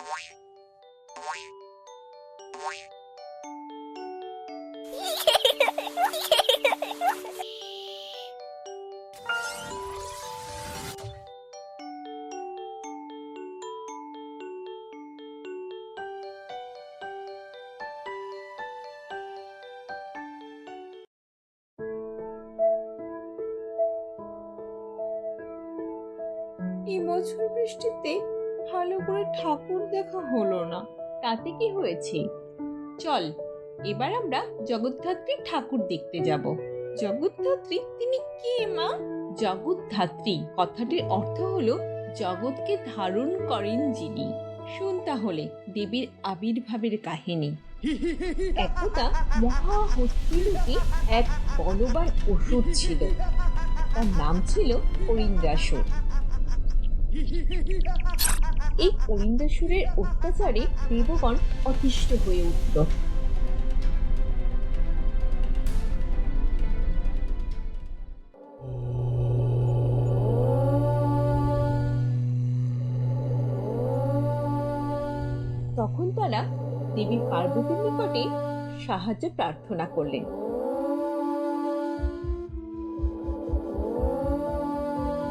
এই বছর বৃষ্টিতে ভালো করে ঠাকুর দেখা হলো না। তাতে কি হয়েছে? চল এবার আমরা জগদ্ধাত্রী ঠাকুর দেখতে যাব। জগদ্ধাত্রী তিনি কে মা? জগদ্ধাত্রী কথাটির অর্থ হলো জগৎকে ধারণ করেন যিনি। শুন তাহলে দেবীর আবির্ভাবের কাহিনী। একদা মহাহস্তিরূপী এক বলবান অসুর ছিল। তার নাম ছিল অরিন্দাসুর। এই অরিন্দাসুরের অত্যাচারে দেবগণ অতিষ্ঠ হয়ে উঠল। তখন তারা দেবী পার্বতীর নিকটে সাহায্য প্রার্থনা করলেন।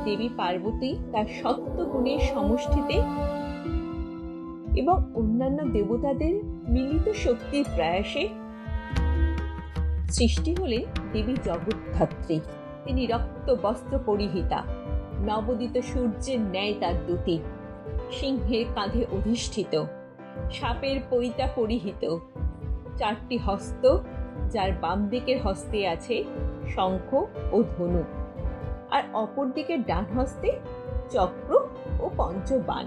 দেবী পার্বতী তার সত্য গুণের সমষ্টিতে এবং অন্যান্য দেবতাদের মিলিত শক্তির প্রয়াসে সৃষ্টি হলেন দেবী জগদ্ধাত্রী। তিনি রক্ত বস্ত্র পরিহিতা, নবোদিত সূর্যের ন্যায় তার দ্যুতি, সিংহের কাঁধে অধিষ্ঠিত, সাপের পৈতা পরিহিত, 4টি হস্ত, যার বাম দিকের হস্তে আছে শঙ্খ ও ধনুক, আর অপর দিকের ডান হস্তে চক্র ও পঞ্চবাণ।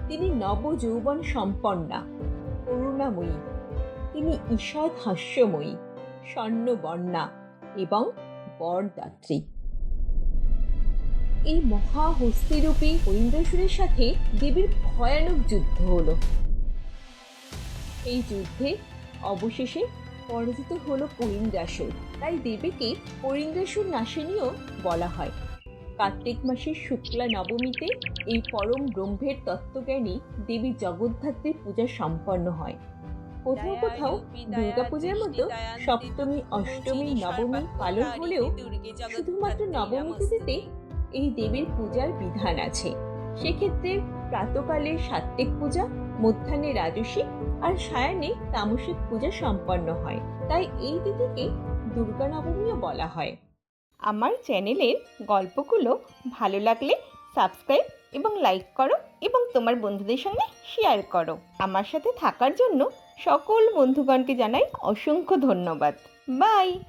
তিনি নবযৌবন সম্পন্না, করুণাময়ী। তিনি ঈষৎ হাস্যময়ী, স্বর্ণবর্ণা এবং বরদাত্রী। এই মহাহস্তিরূপী অরিন্দাসুরের সাথে দেবীর ভয়ানক যুদ্ধ হলো। এই যুদ্ধে অবশেষে পরাজিত হলো অরিন্দাসুর। তাই দেবীকে অরিন্দাসুর নাশিনীও বলা হয়। কার্তিক মাসের শুক্লা নবমীতে এই পরম ব্রহ্মের তত্ত্বজ্ঞানী দেবী জগদ্ধাত্রীর পূজা সম্পন্ন হয়। কোথাও কোথাও দুর্গাপূজার মতো সপ্তমী, অষ্টমী, নবমী পালন হলেও শুধুমাত্র নবমী তিথিতে এই দেবীর পূজার বিধান আছে। সেক্ষেত্রে প্রাতকালে সাত্ত্বিক পূজা, মধ্যাহ্নে রাজসিক আর সায়াহ্নে তামসিক পূজা সম্পন্ন হয়। তাই এই তিথিকে দুর্গা নবমীও বলা হয়। আমার চ্যানেলের গল্পগুলো ভালো লাগলে সাবস্ক্রাইব এবং লাইক করো এবং তোমার বন্ধুদের সঙ্গে শেয়ার করো। আমার সাথে থাকার জন্য সকল বন্ধুগণকে জানাই অসংখ্য ধন্যবাদ। বাই।